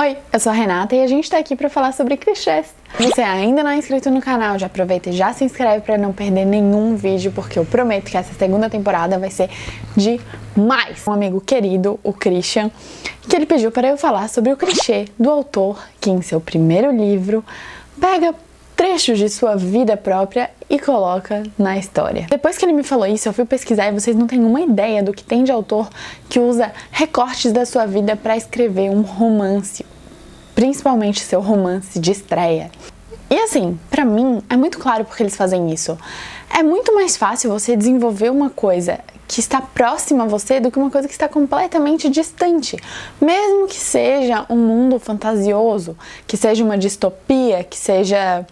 Oi, eu sou a Renata e a gente tá aqui pra falar sobre clichês. Se você ainda não é inscrito no canal, já aproveita e já se inscreve pra não perder nenhum vídeo, porque eu prometo que essa segunda temporada vai ser demais. Um amigo querido, o Christian, que ele pediu para eu falar sobre o clichê do autor que em seu primeiro livro pega trechos de sua vida própria e coloca na história. Depois que ele me falou isso, eu fui pesquisar e vocês não têm uma ideia do que tem de autor que usa recortes da sua vida para escrever um romance, principalmente seu romance de estreia. E assim, pra mim, é muito claro porque eles fazem isso. É muito mais fácil você desenvolver uma coisa que está próxima a você do que uma coisa que está completamente distante. Mesmo que seja um mundo fantasioso, que seja uma distopia, que seja...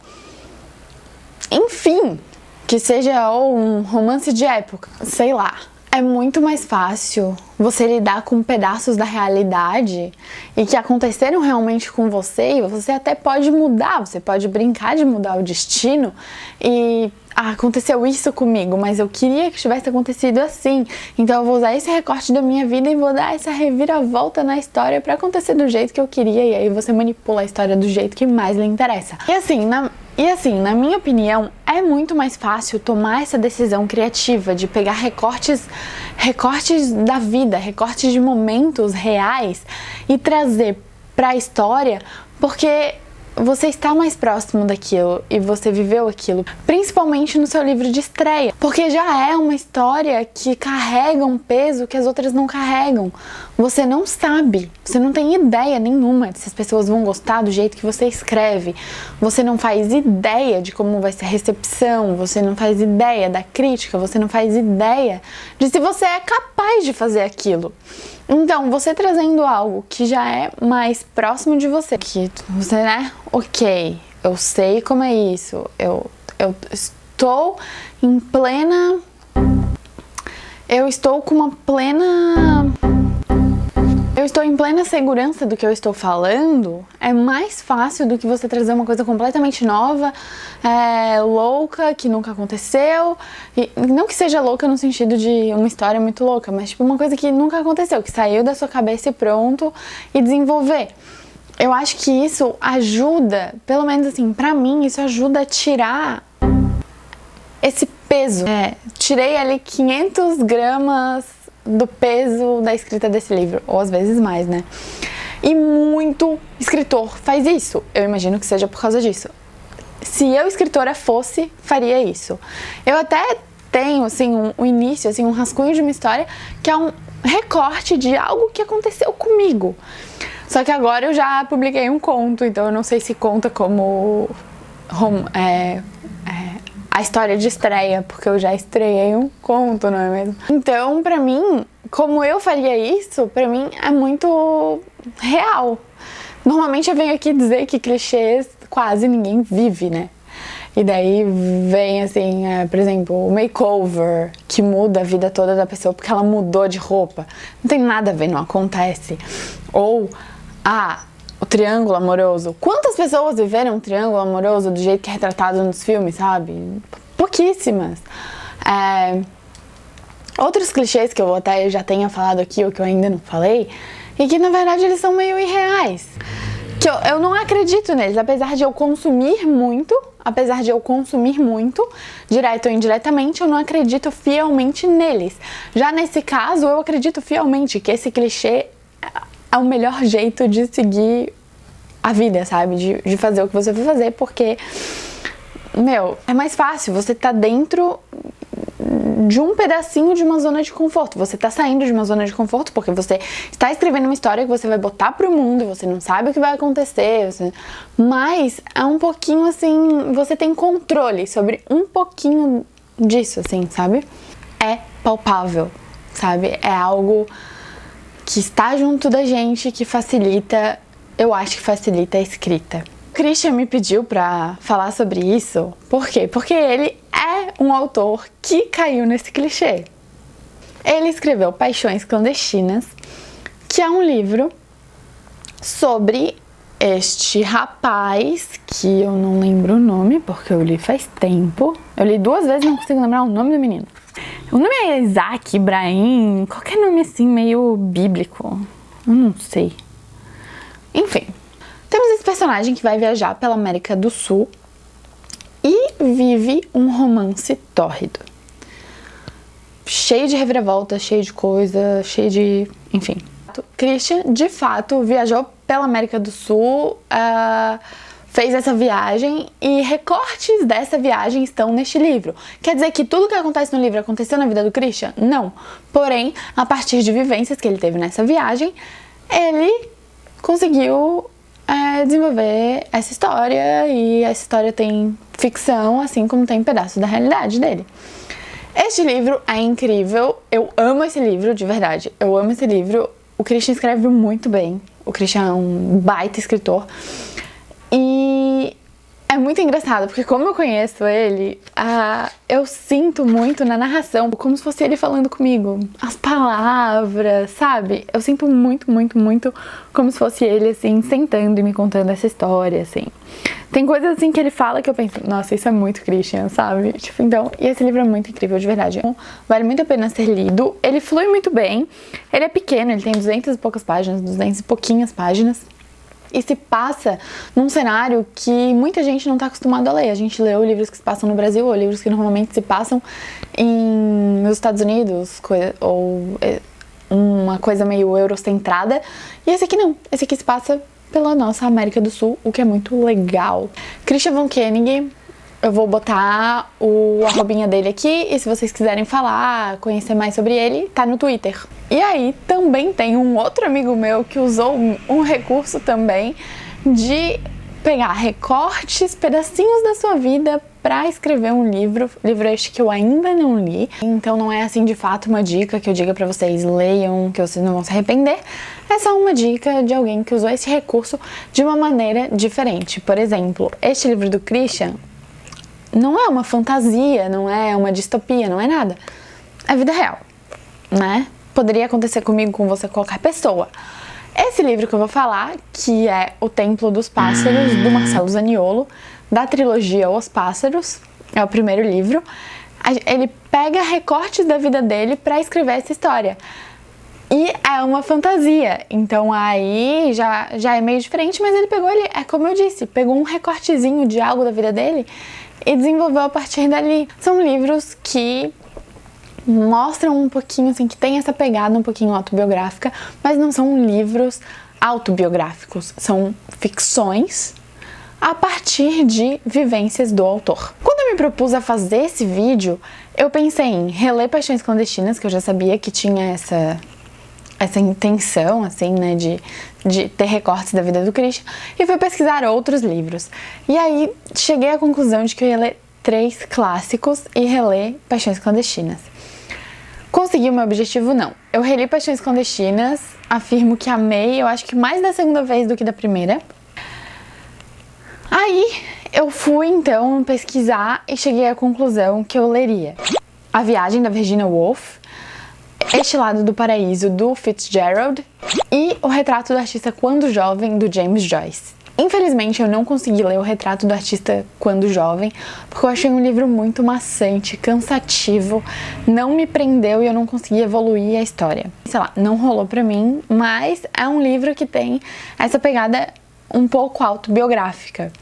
enfim, que seja um romance de época, sei lá. É muito mais fácil você lidar com pedaços da realidade e que aconteceram realmente com você, e você até pode mudar, você pode brincar de mudar o destino e aconteceu isso comigo, mas eu queria que tivesse acontecido assim, então eu vou usar esse recorte da minha vida e vou dar essa reviravolta na história pra acontecer do jeito que eu queria, e aí você manipula a história do jeito que mais lhe interessa. E assim, na minha opinião, é muito mais fácil tomar essa decisão criativa de pegar recortes da vida, recortes de momentos reais e trazer pra história, porque você está mais próximo daquilo e você viveu aquilo, principalmente no seu livro de estreia, porque já é uma história que carrega um peso que as outras não carregam. Você não sabe, você não tem ideia nenhuma de se as pessoas vão gostar do jeito que você escreve, você não faz ideia de como vai ser a recepção, você não faz ideia da crítica, você não faz ideia de se você é capaz de fazer aquilo. Então, você trazendo algo que já é mais próximo de você, que você, né, ok, eu sei como é isso, eu estou em plena... Eu estou em plena segurança do que eu estou falando, é mais fácil do que você trazer uma coisa completamente nova, louca, que nunca aconteceu. E não que seja louca no sentido de uma história muito louca, mas tipo uma coisa que nunca aconteceu, que saiu da sua cabeça e pronto, e desenvolver. Eu acho que isso ajuda, pelo menos assim, pra mim, isso ajuda a tirar esse peso. Tirei ali 500 gramas do peso da escrita desse livro, ou às vezes mais, né? E muito escritor faz isso. Eu imagino que seja por causa disso. Se eu, escritora, fosse, faria isso. Eu até tenho, assim, um início, assim, um rascunho de uma história que é um recorte de algo que aconteceu comigo. Só que agora eu já publiquei um conto, então eu não sei se conta como a história de estreia, porque eu já estreiei um conto, não é mesmo? Então, pra mim, como eu faria isso, pra mim é muito real. Normalmente eu venho aqui dizer que clichês quase ninguém vive, né? E daí vem assim, por exemplo, o makeover, que muda a vida toda da pessoa porque ela mudou de roupa. Não tem nada a ver, não acontece. Ou, o triângulo amoroso. Quantas pessoas viveram um triângulo amoroso do jeito que é retratado nos filmes, sabe? Pouquíssimas. Outros clichês que eu até já tenha falado aqui, ou que eu ainda não falei, e que na verdade eles são meio irreais. Que eu não acredito neles, apesar de eu consumir muito, direto ou indiretamente, eu não acredito fielmente neles. Já nesse caso, eu acredito fielmente que esse clichê é o melhor jeito de seguir a vida, sabe? De fazer o que você vai fazer, porque, é mais fácil, você tá dentro de um pedacinho de uma zona de conforto. Você tá saindo de uma zona de conforto porque você está escrevendo uma história que você vai botar pro mundo, você não sabe o que vai acontecer, mas é um pouquinho assim, você tem controle sobre um pouquinho disso, assim, sabe? É palpável, sabe? É algo que está junto da gente, que facilita, eu acho que facilita a escrita. O Christian me pediu pra falar sobre isso, por quê? Porque ele é um autor que caiu nesse clichê. Ele escreveu Paixões Clandestinas, que é um livro sobre este rapaz, que eu não lembro o nome, porque eu li faz tempo. Eu li 2 vezes e não consigo lembrar o nome do menino. O nome é Isaac, Ibrahim, qualquer nome assim meio bíblico, eu não sei. Enfim, personagem que vai viajar pela América do Sul e vive um romance tórrido. Cheio de reviravolta, cheio de coisa, cheio de... enfim. Christian, de fato, viajou pela América do Sul, fez essa viagem e recortes dessa viagem estão neste livro. Quer dizer que tudo que acontece no livro aconteceu na vida do Christian? Não. Porém, a partir de vivências que ele teve nessa viagem, ele conseguiu desenvolver essa história, e essa história tem ficção, assim como tem pedaços da realidade dele. Este livro é incrível, eu amo esse livro, de verdade, eu amo esse livro. O Christian escreve muito bem, o Christian é um baita escritor, e é muito engraçado, porque como eu conheço ele, eu sinto muito na narração, como se fosse ele falando comigo. As palavras, sabe? Eu sinto muito, muito, muito como se fosse ele, assim, sentando e me contando essa história, assim. Tem coisas, assim, que ele fala que eu penso, nossa, isso é muito Christian, sabe? Tipo, então, e esse livro é muito incrível, de verdade. Vale muito a pena ser lido. Ele flui muito bem. Ele é pequeno, ele tem 200 e poucas páginas, 200 e pouquinhas páginas. E se passa num cenário que muita gente não está acostumado a ler. A gente leu livros que se passam no Brasil, ou livros que normalmente se passam nos Estados Unidos, ou uma coisa meio eurocentrada. E esse aqui não. Esse aqui se passa pela nossa América do Sul, o que é muito legal. Christian von Koenig, eu vou botar o arrobinha dele aqui, e se vocês quiserem falar, conhecer mais sobre ele, tá no Twitter. E aí também tem um outro amigo meu que usou um recurso também de pegar recortes, pedacinhos da sua vida para escrever um livro este que eu ainda não li. Então não é assim de fato uma dica que eu diga para vocês leiam, que vocês não vão se arrepender. É só uma dica de alguém que usou esse recurso de uma maneira diferente. Por exemplo, este livro do Christian não é uma fantasia, não é uma distopia, não é nada. É vida real, né? Poderia acontecer comigo, com você, com qualquer pessoa. Esse livro que eu vou falar, que é O Templo dos Pássaros, do Marcelo Zaniolo, da trilogia Os Pássaros, é o primeiro livro. Ele pega recortes da vida dele para escrever essa história. E é uma fantasia, então aí já é meio diferente, mas ele pegou, é como eu disse, pegou um recortezinho de algo da vida dele e desenvolveu a partir dali. São livros que mostram um pouquinho, assim, que tem essa pegada um pouquinho autobiográfica, mas não são livros autobiográficos, são ficções a partir de vivências do autor. Quando eu me propus a fazer esse vídeo, eu pensei em reler Paixões Clandestinas, que eu já sabia que tinha essa intenção, assim, né, de ter recortes da vida do Christian, e fui pesquisar outros livros. E aí cheguei à conclusão de que eu ia ler 3 clássicos e reler Paixões Clandestinas. Consegui o meu objetivo? Não. Eu reli Paixões Clandestinas, afirmo que amei, eu acho que mais da segunda vez do que da primeira. Aí eu fui então pesquisar e cheguei à conclusão que eu leria A Viagem, da Virginia Woolf, Este Lado do Paraíso, do Fitzgerald, e O Retrato do Artista Quando Jovem, do James Joyce. Infelizmente, eu não consegui ler O Retrato do Artista Quando Jovem, porque eu achei um livro muito maçante, cansativo, não me prendeu e eu não consegui evoluir a história. Sei lá, não rolou pra mim, mas é um livro que tem essa pegada um pouco autobiográfica.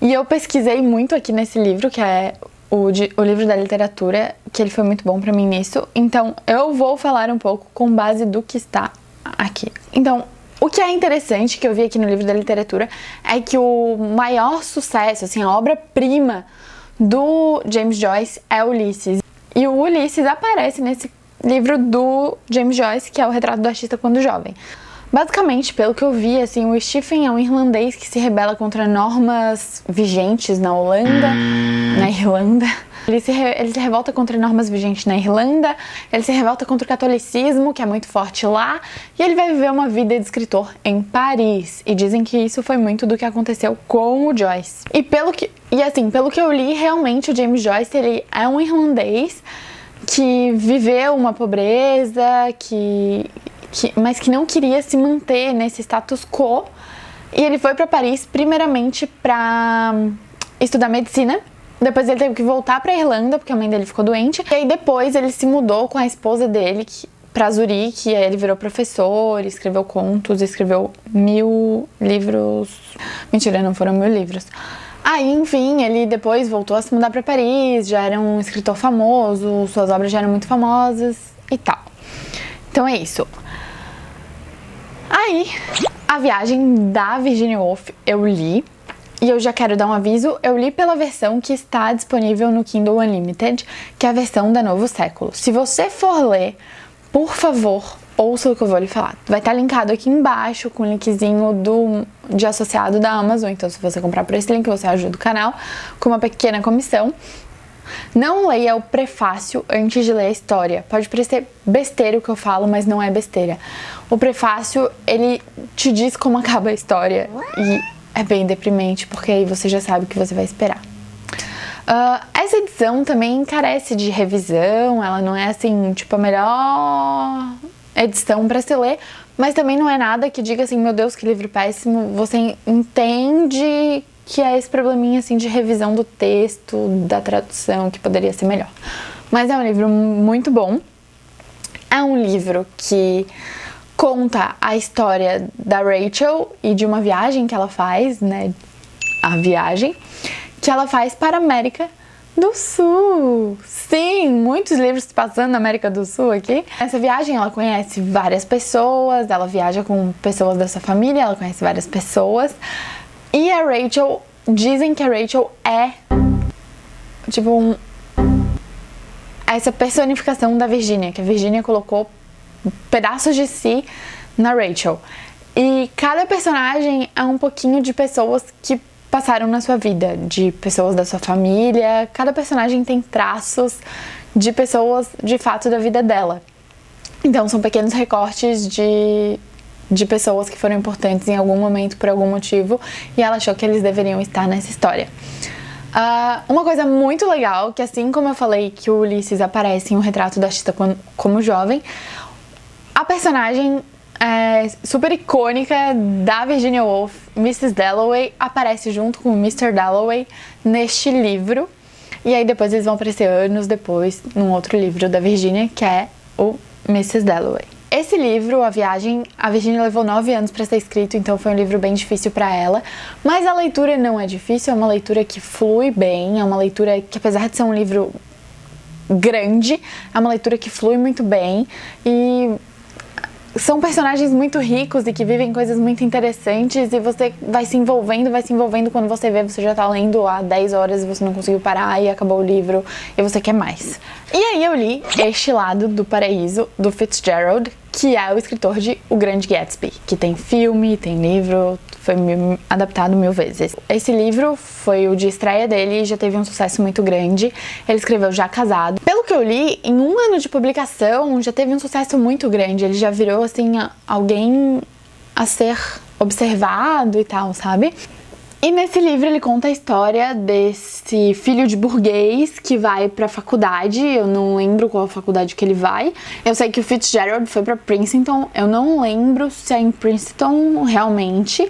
E eu pesquisei muito aqui nesse livro, que é o livro da literatura, que ele foi muito bom pra mim nisso. Então, eu vou falar um pouco com base do que está aqui. Então, o que é interessante que eu vi aqui no livro da literatura é que o maior sucesso, assim, a obra-prima do James Joyce é Ulisses. E o Ulisses aparece nesse livro do James Joyce, que é O Retrato do Artista Quando Jovem. Basicamente, pelo que eu vi, assim, o Stephen é um irlandês que se rebela contra normas vigentes na Irlanda. Ele se revolta contra normas vigentes na Irlanda, ele se revolta contra o catolicismo, que é muito forte lá, e ele vai viver uma vida de escritor em Paris. E dizem que isso foi muito do que aconteceu com o Joyce. Pelo que eu li, realmente o James Joyce, ele é um irlandês que viveu uma pobreza, mas que não queria se manter nesse status quo. E ele foi para Paris primeiramente para estudar medicina. Depois ele teve que voltar para Irlanda, porque a mãe dele ficou doente. E aí depois ele se mudou com a esposa dele para Zurique. E aí ele virou professor, escreveu contos, escreveu 1000 livros, Mentira, não foram 1000 livros. Aí, enfim, ele depois voltou a se mudar pra Paris, já era um escritor famoso, suas obras já eram muito famosas e tal. Então é isso. Aí, A Viagem da Virginia Woolf eu li, e eu já quero dar um aviso, eu li pela versão que está disponível no Kindle Unlimited, que é a versão da Novo Século. Se você for ler, por favor, ouça o que eu vou lhe falar. Vai estar linkado aqui embaixo com o linkzinho de associado da Amazon. Então, se você comprar por esse link, você ajuda o canal com uma pequena comissão. Não leia o prefácio antes de ler a história. Pode parecer besteira o que eu falo, mas não é besteira. O prefácio, ele te diz como acaba a história e é bem deprimente, porque aí você já sabe o que você vai esperar. Essa edição também carece de revisão, ela não é assim, tipo, a melhor edição para se ler, mas também não é nada que diga assim, meu Deus, que livro péssimo. Você entende que é esse probleminha assim de revisão do texto, da tradução, que poderia ser melhor. Mas é um livro muito bom. É um livro que conta a história da Rachel e de uma viagem que ela faz, né? A viagem que ela faz para a América do Sul. Sim, muitos livros passando na América do Sul aqui. Nessa viagem ela conhece várias pessoas, ela viaja com pessoas da sua família, ela conhece várias pessoas. E a Rachel, dizem que a Rachel é tipo essa personificação da Virginia, que a Virginia colocou pedaços de si na Rachel. E cada personagem é um pouquinho de pessoas que passaram na sua vida, de pessoas da sua família. Cada personagem tem traços de pessoas de fato da vida dela. Então são pequenos recortes de pessoas que foram importantes em algum momento por algum motivo e ela achou que eles deveriam estar nessa história. Uma coisa muito legal, que assim como eu falei que o Ulysses aparece em Um Retrato da Chita como jovem, a personagem super icônica da Virginia Woolf, Mrs. Dalloway, aparece junto com o Mr. Dalloway neste livro. E aí depois eles vão aparecer anos depois num outro livro da Virginia, que é o Mrs. Dalloway. Esse livro, A Viagem, a Virginia levou 9 anos para ser escrito, então foi um livro bem difícil para ela. Mas a leitura não é difícil, é uma leitura que flui bem, é uma leitura que, apesar de ser um livro grande, é uma leitura que flui muito bem. E são personagens muito ricos e que vivem coisas muito interessantes e você vai se envolvendo, quando você vê, você já tá lendo há 10 horas e você não conseguiu parar e acabou o livro e você quer mais. E aí eu li Este Lado do Paraíso, do Fitzgerald, que é o escritor de O Grande Gatsby, que tem filme, tem livro, foi adaptado 1000 vezes. Esse livro foi o de estreia dele e já teve um sucesso muito grande. Ele escreveu já casado. Pelo que eu li, em 1 ano de publicação já teve um sucesso muito grande. Ele já virou, assim, alguém a ser observado e tal, sabe? E nesse livro ele conta a história desse filho de burguês que vai pra faculdade. Eu não lembro qual faculdade que ele vai. Eu sei que o Fitzgerald foi pra Princeton. Eu não lembro se é em Princeton realmente.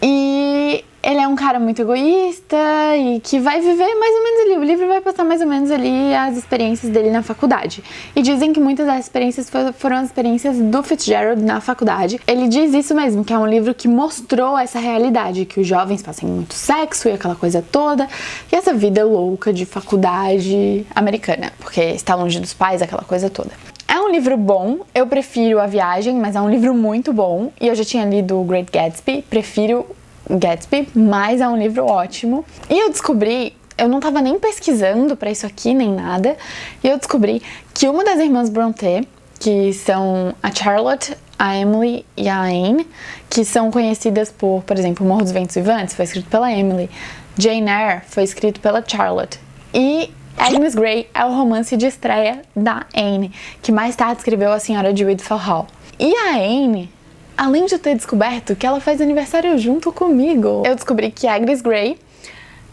E ele é um cara muito egoísta e que vai viver mais ou menos ali. O livro vai passar mais ou menos ali as experiências dele na faculdade. E dizem que muitas das experiências foram as experiências do Fitzgerald na faculdade. Ele diz isso mesmo, que é um livro que mostrou essa realidade, que os jovens fazem muito sexo e aquela coisa toda, e essa vida louca de faculdade americana, porque está longe dos pais, aquela coisa toda. É um livro bom, eu prefiro A Viagem, mas é um livro muito bom, e eu já tinha lido o Great Gatsby, prefiro Gatsby, mas é um livro ótimo. E eu descobri, eu não tava nem pesquisando pra isso aqui, nem nada, e eu descobri que uma das irmãs Brontë, que são a Charlotte, a Emily e a Anne, que são conhecidas por exemplo, Morro dos Ventos Vivantes, foi escrito pela Emily, Jane Eyre foi escrito pela Charlotte, e Agnes Grey é o romance de estreia da Anne, que mais tarde escreveu A Senhora de Widfell Hall. E a Anne, além de eu ter descoberto que ela faz aniversário junto comigo, eu descobri que Agnes Grey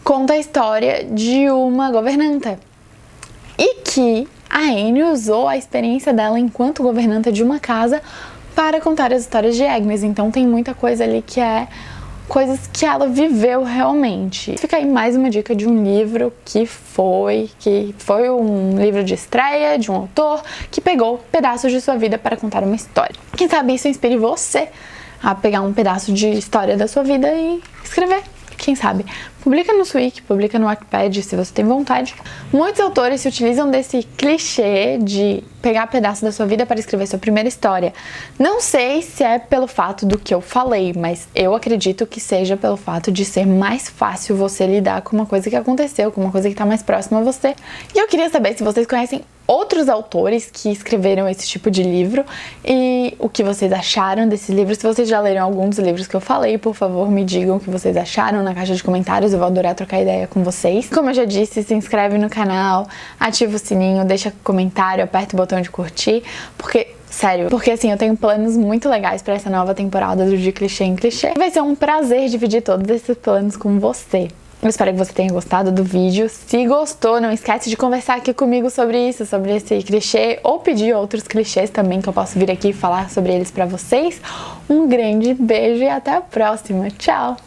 conta a história de uma governanta e que a Anne usou a experiência dela enquanto governanta de uma casa para contar as histórias de Agnes. Então tem muita coisa ali que é coisas que ela viveu realmente. Fica aí mais uma dica de um livro que foi um livro de estreia de um autor que pegou pedaços de sua vida para contar uma história. Quem sabe isso inspire você a pegar um pedaço de história da sua vida e escrever. Quem sabe? Publica no Swig, publica no Wattpad se você tem vontade. Muitos autores se utilizam desse clichê de pegar pedaços da sua vida para escrever sua primeira história. Não sei se é pelo fato do que eu falei, mas eu acredito que seja pelo fato de ser mais fácil você lidar com uma coisa que aconteceu, com uma coisa que está mais próxima a você. E eu queria saber se vocês conhecem outros autores que escreveram esse tipo de livro e o que vocês acharam desses livros. Se vocês já leram algum dos livros que eu falei, por favor, me digam o que vocês acharam na caixa de comentários, eu vou adorar trocar ideia com vocês. Como eu já disse, se inscreve no canal, ativa o sininho, deixa comentário, aperta o botão de curtir, sério, porque assim, eu tenho planos muito legais pra essa nova temporada do De Clichê em Clichê. Vai ser um prazer dividir todos esses planos com você. Eu espero que você tenha gostado do vídeo. Se gostou, não esquece de conversar aqui comigo sobre isso, sobre esse clichê, ou pedir outros clichês também que eu posso vir aqui e falar sobre eles pra vocês. Um grande beijo e até a próxima. Tchau!